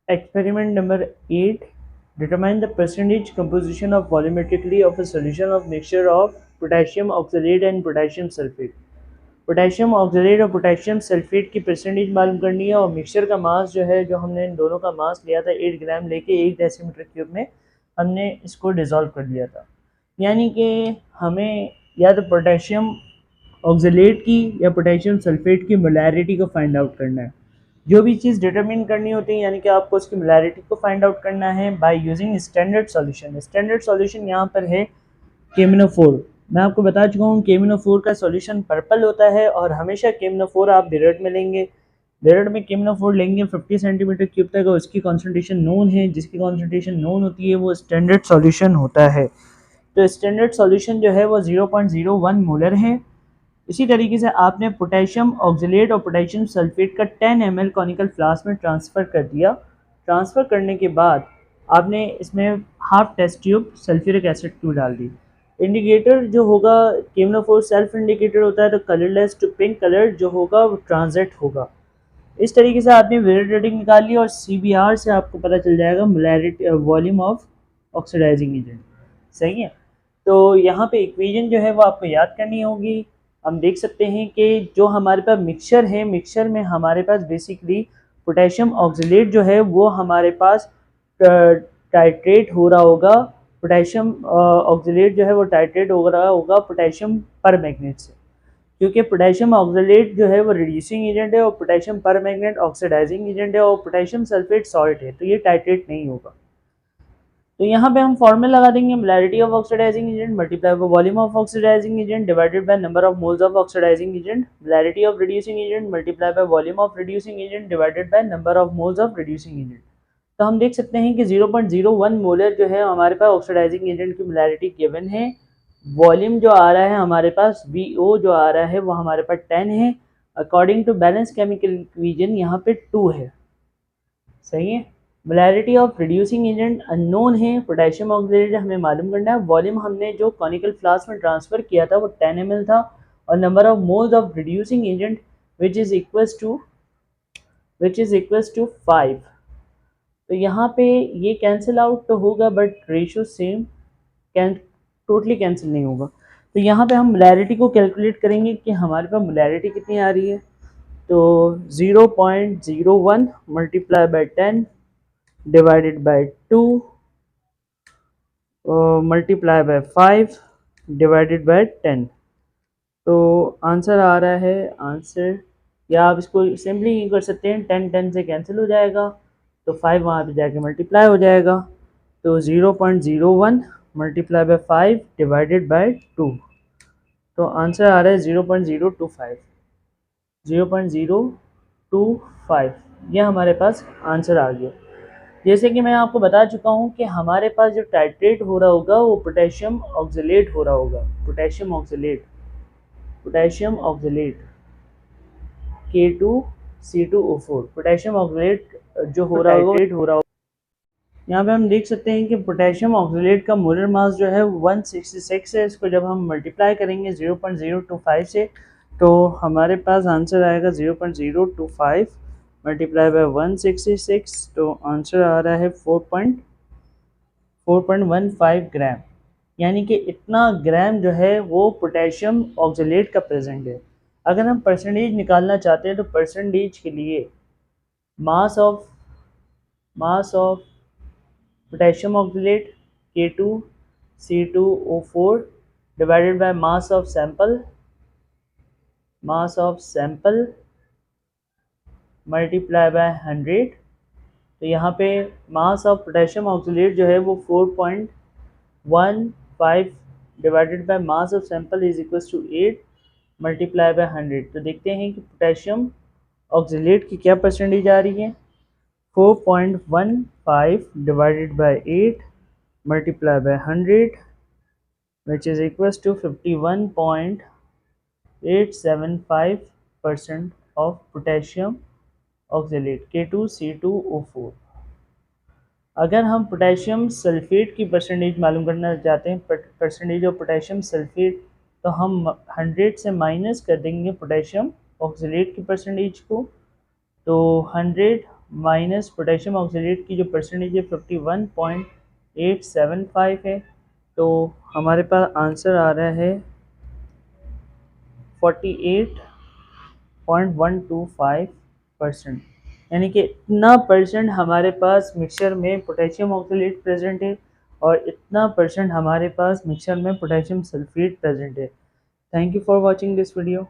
Experiment number 8. Determine the percentage composition of volumetrically of a solution of mixture of potassium oxalate and potassium sulfate. Potassium oxalate और potassium sulphate की percentage मालूम करनी है और mixture का मास जो है, जो हमने इन दोनों का मास लिया था 8 ग्राम लेके 1 डेसीमीटर क्यूब में हमने इसको डिज़ोल्व कर लिया था। यानी कि हमें या तो पोटेशियम ऑक्सलेट की या पोटेशियम सल्फेट की मोलैरिटी को फाइंड आउट करना है। जो भी चीज़ डिटरमिन करनी होती है यानी कि आपको उसकी मोलैरिटी को फाइंड आउट करना है by using standard solution. Standard solution यहाँ पर है केमिनोफोर। मैं आपको बता चुका हूँ केमिनोफोर का सॉल्यूशन पर्पल होता है और हमेशा केमिनोफोर आप बिरड में लेंगे। बिरड में केमिनोफोर लेंगे 50 सेंटीमीटर क्यूब तक और उसकी कॉन्सेंट्रेशन नोन है। जिसकी कॉन्सेंट्रेशन नोन होती है वो स्टैंडर्ड सॉल्यूशन होता है। तो स्टैंडर्ड सॉल्यूशन जो है वो 0.01 मोलर है। इसी तरीके से आपने पोटेशियम ऑक्सलेट और पोटेशियम सल्फेट का 10 ml कॉनिकल फ्लास्क में ट्रांसफ़र कर दिया। ट्रांसफ़र करने के बाद आपने इसमें half test tube sulphuric acid क्यों डाल दी। इंडिकेटर जो होगा केमिनोफोर सेल्फ इंडिकेटर होता है, तो कलरलेस टू पिंक कलर जो होगा वो ट्रांजिट होगा। इस तरीके से आपने वेरिएट रेटिंग निकाल ली और CBR से आपको पता चल जाएगा molarity volume of oxidising agent. सही है। तो यहाँ पे इक्वेशन जो है वो आपको याद करनी होगी। हम देख सकते हैं कि जो हमारे पास मिक्सचर है, मिक्सचर में हमारे पास बेसिकली पोटेशियम ऑक्सलेट जो है वो हमारे पास टाइट्रेट हो रहा होगा। पोटेशियम ऑक्सलेट जो है वो टाइट्रेट हो रहा होगा पोटेशियम पर मैग्नेट से, क्योंकि पोटेशियम ऑक्सलेट जो है वो रिड्यूसिंग एजेंट है और पोटेशियम पर मैग्नेट ऑक्सीडाइजिंग एजेंट है और पोटेशियम सल्फेट सॉल्ट है, तो ये टाइट्रेट नहीं होगा। तो यहाँ पे हम फॉर्मूला लगा देंगे molarity of oxidising agent multiply by volume of oxidising agent divided by number of moles of oxidising agent. Molarity of reducing agent multiply by volume of reducing agent divided by number of moles of reducing agent. तो हम देख सकते हैं कि 0.01 molar जो है हमारे पास oxidising agent की मोलैरिटी गिवन है। वॉल्यूम जो आ रहा है हमारे पास VO जो आ रहा है वो हमारे पास 10 है। According to balance chemical equation यहाँ पे 2 है। सही है। Molarity of reducing agent unknown है, पोटेशियम ऑक्सलेट हमें मालूम करना है। वॉल्यूम हमने जो कॉनिकल फ्लास्क में ट्रांसफ़र किया था वो 10 ml था और number of moles of reducing agent which is equals to 5। तो यहाँ पे ये कैंसिल आउट तो होगा but ratio same totally cancel नहीं होगा। तो यहाँ पे हम मोलैरिटी को कैलकुलेट करेंगे कि हमारे पास मोलैरिटी कितनी आ रही है। तो 0.01 multiply by 10 divided by 2 multiply by 5 divided by 10। तो आंसर आ रहा है आंसर, या आप इसको सिंपली कर सकते हैं 10 से कैंसिल हो जाएगा तो 5 वहाँ पे जाके मल्टीप्लाई हो जाएगा। तो 0.01 मल्टीप्लाई बाय 5 डिवाइडेड बाय 2। तो आंसर आ रहा है 0.025। 0.025 ये हमारे पास आंसर आ गया। जैसे कि मैं आपको बता चुका हूँ कि हमारे पास जो टाइट्रेट हो रहा होगा वो पोटेशियम ऑक्सलेट हो रहा होगा। Potassium oxalate K2C2O4 potassium oxalate जो हो रहा होगा। यहाँ पे हम देख सकते हैं कि पोटेशियम ऑक्सलेट का मोलर मास जो है 166 है। इसको जब हम मल्टीप्लाई करेंगे 0.025 से तो हमारे पास आंसर आएगा 0.025 मल्टीप्लाई बाय 166। तो आंसर आ रहा है 4.15 ग्राम। यानी कि इतना ग्राम जो है वो पोटेशियम ऑक्सलेट का प्रेजेंट है। अगर हम परसेंटेज निकालना चाहते हैं तो परसेंटेज के लिए mass of potassium oxalate K2C2O4 divided by mass of sample multiply by 100। तो यहाँ पे मास ऑफ पोटेशियम ऑक्सलेट जो है वो 4.15 divided by mass of sample is equal to 8 multiply by 100। तो देखते हैं कि पोटेशियम ऑक्सलेट की क्या परसेंटेज आ रही है। 4.15 divided by 8 multiplied by 100 which is equals to 51.875% of potassium oxalate K2C2O4। अगर हम पोटेशियम सल्फेट की परसेंटेज मालूम करना चाहते हैं, परसेंटेज ऑफ पोटेशियम सल्फेट, तो हम 100 से माइनस कर देंगे पोटेशियम ऑक्सलेट की परसेंटेज को। तो 100 माइनस पोटेशियम ऑक्सलेट की जो परसेंटेज है 51.875 है, तो हमारे पास आंसर आ रहा है 48.125%। यानी कि इतना परसेंट हमारे पास मिक्सचर में पोटेशियम ऑक्सलेट प्रेजेंट है और इतना परसेंट हमारे पास मिक्सचर में पोटेशियम सल्फेट प्रेजेंट है। Thank you for watching this video.